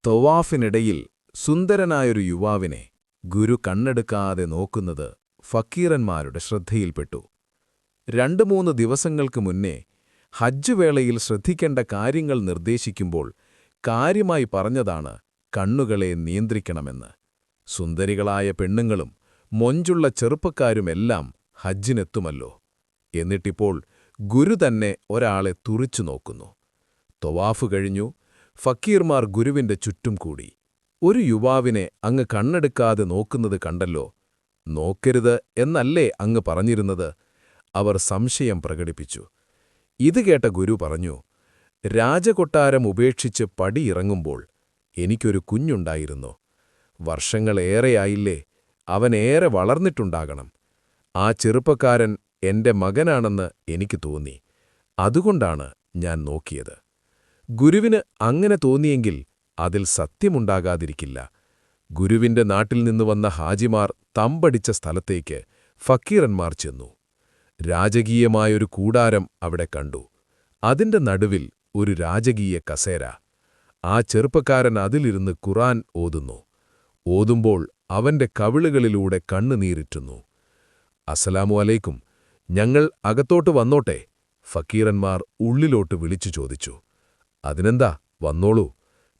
തവാഫിനിടയിൽ സുന്ദരനായൊരു യുവാവിനെ ഗുരു കണ്ണെടുക്കാതെ നോക്കുന്നത് ഫക്കീറന്മാരുടെ ശ്രദ്ധയിൽപ്പെട്ടു. 2-3 ദിവസങ്ങൾക്ക് മുന്നേ ഹജ്ജ് വേളയിൽ ശ്രദ്ധിക്കേണ്ട കാര്യങ്ങൾ നിർദ്ദേശിക്കുമ്പോൾ കാര്യമായി പറഞ്ഞതാണ് കണ്ണുകളെ നിയന്ത്രിക്കണമെന്ന്. സുന്ദരികളായ പെണ്ണുങ്ങളും മൊഞ്ചുള്ള ചെറുപ്പക്കാരുമെല്ലാം ഹജ്ജിനെത്തുമല്ലോ. എന്നിട്ടിപ്പോൾ ഗുരു തന്നെ ഒരാളെ തുറിച്ചു നോക്കുന്നു. ത്വവാഫ് കഴിഞ്ഞു ഫക്കീർമാർ ഗുരുവിന്റെ ചുറ്റും കൂടി. ഒരു യുവാവിനെ അങ്ങ് കണ്ണെടുക്കാതെ നോക്കുന്നത് കണ്ടല്ലോ. നോക്കരുത് എന്നല്ലേ അങ്ങ് പറഞ്ഞിരുന്നത്? അവർ സംശയം പ്രകടിപ്പിച്ചു. ഇത് കേട്ട ഗുരു പറഞ്ഞു, രാജകൊട്ടാരം ഉപേക്ഷിച്ച് പടിയിറങ്ങുമ്പോൾ എനിക്കൊരു കുഞ്ഞുണ്ടായിരുന്നു. വർഷങ്ങളേറെയായില്ലേ, അവനേറെ വളർന്നിട്ടുണ്ടാകണം. ആ ചെറുപ്പക്കാരൻ എന്റെ മകനാണെന്ന് എനിക്ക് തോന്നി. അതുകൊണ്ടാണ് ഞാൻ നോക്കിയത്. ഗുരുവിന് അങ്ങനെ തോന്നിയെങ്കിൽ അതിൽ സത്യമുണ്ടാകാതിരിക്കില്ല. ഗുരുവിന്റെ നാട്ടിൽ നിന്ന് വന്ന ഹാജിമാർ തമ്പടിച്ച സ്ഥലത്തേക്ക് ഫക്കീറന്മാർ ചെന്നു. രാജകീയമായൊരു കൂടാരം അവിടെ കണ്ടു. അതിന്റെ നടുവിൽ ഒരു രാജകീയ കസേര. ആ ചെറുപ്പക്കാരൻ അതിലിരുന്ന് ഖുർആൻ ഓതുന്നു. ഓതുമ്പോൾ അവന്റെ കവിളുകളിലൂടെ കണ്ണുനീരിറ്റുന്നു. അസ്സലാമു അലൈക്കും, ഞങ്ങൾ അകത്തോട്ട് വന്നോട്ടെ? ഫക്കീറന്മാർ ഉള്ളിലോട്ട് വിളിച്ചു ചോദിച്ചു. അതിനെന്താ, വന്നോളൂ.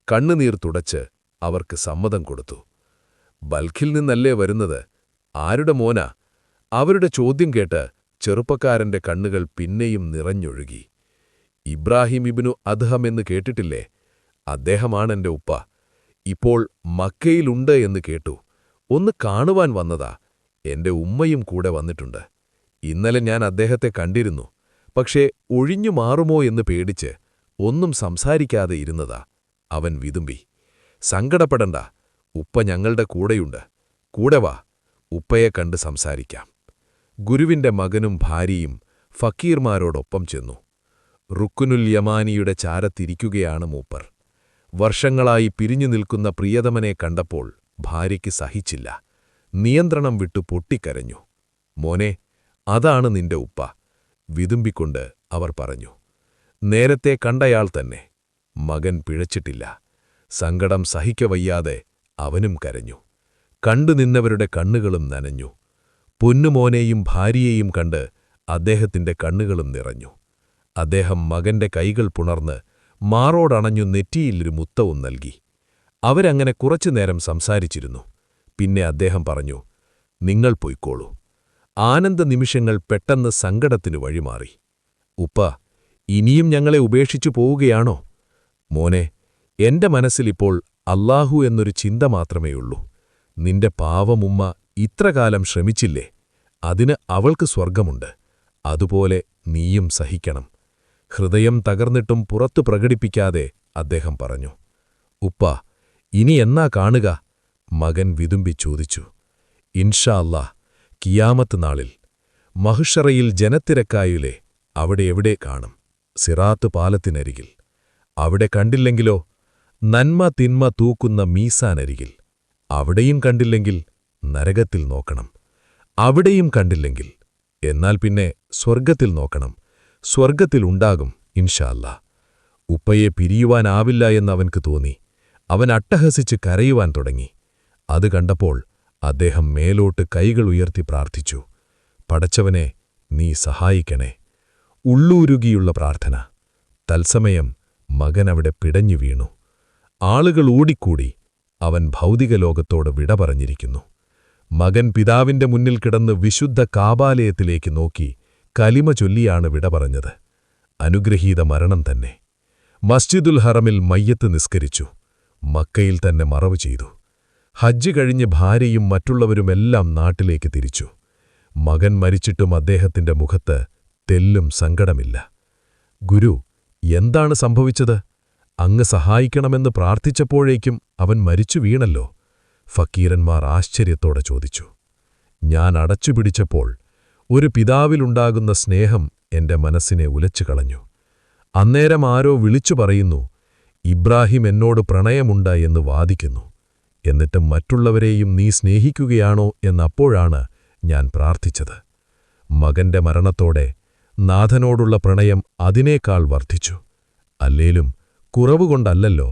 കണ്ണുനീർ തുടച്ച് അവർക്ക് സമ്മതം കൊടുത്തു. ബൽഖിൽ നിന്നല്ലേ വരുന്നത്? ആരുടെ മോനാ? അവരുടെ ചോദ്യം കേട്ട് ചെറുപ്പക്കാരന്റെ കണ്ണുകൾ പിന്നെയും നിറഞ്ഞൊഴുകി. ഇബ്രാഹിം ഇബ്നു അദ്ഹം എന്ന് കേട്ടിട്ടില്ലേ? അദ്ദേഹമാണെന്റെ ഉപ്പ. ഇപ്പോൾ മക്കയിലുണ്ട് എന്ന് കേട്ടു. ഒന്ന് കാണുവാൻ വന്നതാ. എന്റെ ഉമ്മയും കൂടെ വന്നിട്ടുണ്ട്. ഇന്നലെ ഞാൻ അദ്ദേഹത്തെ കണ്ടിരുന്നു. പക്ഷേ ഒഴിഞ്ഞു മാറുമോ എന്ന് പേടിച്ച് ഒന്നും സംസാരിക്കാതെ ഇരുന്നതാ. അവൻ വിതുമ്പി. സങ്കടപ്പെടണ്ട, ഉപ്പ ഞങ്ങളുടെ കൂടെയുണ്ട്. കൂടെ വാ, ഉപ്പയെ കണ്ട് സംസാരിക്കാം. ഗുരുവിന്റെ മകനും ഭാര്യയും ഫക്കീർമാരോടൊപ്പം ചെന്നു. റുക്കുനുൽ യമാനിയുടെ ചാരത്തിരിക്കുകയാണ് മൂപ്പർ. വർഷങ്ങളായി പിരിഞ്ഞു നിൽക്കുന്ന പ്രിയതമനെ കണ്ടപ്പോൾ ഭാര്യയ്ക്ക് സഹിച്ചില്ല. നിയന്ത്രണം വിട്ടു പൊട്ടിക്കരഞ്ഞു. മോനെ, അതാണ് നിന്റെ ഉപ്പ. വിതുമ്പിക്കൊണ്ട് അവർ പറഞ്ഞു. നേരത്തെ കണ്ടയാൾ തന്നെ. മകൻ പിഴച്ചിട്ടില്ല. സങ്കടം സഹിക്കവയ്യാതെ അവനും കരഞ്ഞു. കണ്ടുനിന്നവരുടെ കണ്ണുകളും നനഞ്ഞു. പൊന്നുമോനെയും ഭാര്യയെയും കണ്ട് അദ്ദേഹത്തിന്റെ കണ്ണുകളും നിറഞ്ഞു. അദ്ദേഹം മകന്റെ കൈകൾ പുണർന്ന് മാറോടണഞ്ഞു നെറ്റിയിലൊരു മുത്തവും നൽകി. അവരങ്ങനെ കുറച്ചുനേരം സംസാരിച്ചിരുന്നു. പിന്നെ അദ്ദേഹം പറഞ്ഞു, നിങ്ങൾ പൊയ്ക്കോളൂ. ആനന്ദനിമിഷങ്ങൾ പെട്ടെന്ന് സങ്കടത്തിനു വഴിമാറി. ഉപ്പ, ഇനിയും ഞങ്ങളെ ഉപേക്ഷിച്ചു പോവുകയാണോ? മോനെ, എന്റെ മനസ്സിലിപ്പോൾ അല്ലാഹു എന്നൊരു ചിന്ത മാത്രമേയുള്ളൂ. നിന്റെ പാവമുമ്മ ഇത്രകാലം ശ്രമിച്ചില്ലേ? അതിന് അവൾക്ക് സ്വർഗമുണ്ട്. അതുപോലെ നീയും സഹിക്കണം. ഹൃദയം തകർന്നിട്ടും പുറത്തു പ്രകടിപ്പിക്കാതെ അദ്ദേഹം പറഞ്ഞു. ഉപ്പ, ഇനി എന്നാ കാണുക? മകൻ വിതുമ്പി ചോദിച്ചു. ഇൻഷാ അല്ലാഹ്, കിയാമത്ത് നാളിൽ. മഹ്ശറയിൽ ജനത്തിരക്കായില്ലേ, അവിടെ എവിടെ കാണും? സിറാത്ത് പാലത്തിനരികിൽ. അവിടെ കണ്ടില്ലെങ്കിലോ? നന്മ തിന്മ തൂക്കുന്ന മീസാനരികിൽ. അവിടെയും കണ്ടില്ലെങ്കിൽ നരകത്തിൽ നോക്കണം. അവിടെയും കണ്ടില്ലെങ്കിൽ എന്നാൽ പിന്നെ സ്വർഗത്തിൽ നോക്കണം. സ്വർഗത്തിലുണ്ടാകും ഇൻഷാ അല്ലാഹ്. ഉപ്പയെ പിരിയുവാനാവില്ല എന്നവൻക്ക് തോന്നി. അവൻ അട്ടഹസിച്ച് കരയുവാൻ തുടങ്ങി. അത് കണ്ടപ്പോൾ അദ്ദേഹം മേലോട്ട് കൈകൾ ഉയർത്തി പ്രാർത്ഥിച്ചു. പടച്ചവനെ, നീ സഹായിക്കണേ. ഉള്ളൂരുകിയുള്ള പ്രാർത്ഥന. തത്സമയം മകനവിടെ പിടഞ്ഞു വീണു. ആളുകൾ ഓടിക്കൂടി. അവൻ ഭൗതിക ലോകത്തോട് വിട പറഞ്ഞിരിക്കുന്നു. മകൻ പിതാവിന്റെ മുന്നിൽ കിടന്ന് വിശുദ്ധ കാബാലയത്തിലേക്ക് നോക്കി കലിമ ചൊല്ലിയാണ് വിട പറഞ്ഞത്. അനുഗ്രഹീത മരണം തന്നെ. മസ്ജിദുൽ ഹറമിൽ മയ്യത്ത് നിസ്കരിച്ചു. മക്കയിൽ തന്നെ മറവ് ചെയ്തു. ഹജ്ജ് കഴിഞ്ഞ് ഭാര്യയും മറ്റുള്ളവരുമെല്ലാം നാട്ടിലേക്ക് തിരിച്ചു. മകൻ മരിച്ചിട്ടും അദ്ദേഹത്തിന്റെ മുഖത്ത് തെല്ലും സങ്കടമില്ല. ഗുരു, എന്താണ് സംഭവിച്ചത്? അങ്ങ് സഹായിക്കണമെന്ന് പ്രാർത്ഥിച്ചപ്പോഴേക്കും അവൻ മരിച്ചു വീണല്ലോ. ഫക്കീരന്മാർ ആശ്ചര്യത്തോടെ ചോദിച്ചു. ഞാൻ അടച്ചുപിടിച്ചപ്പോൾ ഒരു പിതാവിലുണ്ടാകുന്ന സ്നേഹം എന്റെ മനസ്സിനെ ഉലച്ചുകളഞ്ഞു. അന്നേരം ആരോ വിളിച്ചു പറയുന്നു, ഇബ്രാഹിം എന്നോട് പ്രണയമുണ്ട് എന്ന് വാദിക്കുന്നു. എന്നിട്ടും മറ്റുള്ളവരെയും നീ സ്നേഹിക്കുകയാണോ എന്നപ്പോഴാണ് ഞാൻ പ്രാർത്ഥിച്ചത്. മകന്റെ മരണത്തോടെ നാഥനോടുള്ള പ്രണയം അതിനേക്കാൾ വർദ്ധിച്ചു. അല്ലേലും കുറവുകൊണ്ടല്ലോ,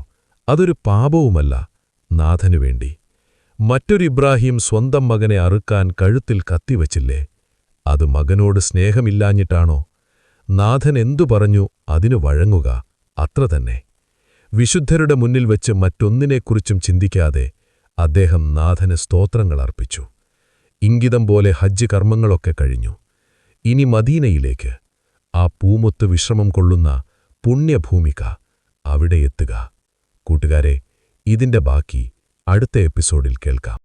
അതൊരു പാപവുമല്ല നാഥനുവേണ്ടി. മറ്റൊരു ഇബ്രാഹിം സ്വന്തം മകനെ അറുക്കാൻ കഴുത്തിൽ കത്തിവച്ചില്ലേ? അത് മകനോട് സ്നേഹമില്ലാഞ്ഞിട്ടാണോ? നാഥൻ എന്തു പറഞ്ഞു അതിനു വഴങ്ങുക, അത്രതന്നെ. വിശുദ്ധരുടെ മുന്നിൽ വെച്ച് മറ്റൊന്നിനെക്കുറിച്ചും ചിന്തിക്കാതെ അദ്ദേഹം നാഥന് സ്തോത്രങ്ങൾ അർപ്പിച്ചു. ഇംഗിതം പോലെ ഹജ്ജ് കർമ്മങ്ങളൊക്കെ കഴിഞ്ഞു. ഇനി മദീനയിലേക്ക്, ആ പൂമൊത്ത് വിശ്രമം കൊള്ളുന്ന പുണ്യഭൂമിക, അവിടെ എത്തുക. കൂട്ടുകാരെ, ഇതിന്റെ ബാക്കി അടുത്ത എപ്പിസോഡിൽ കേൾക്കാം.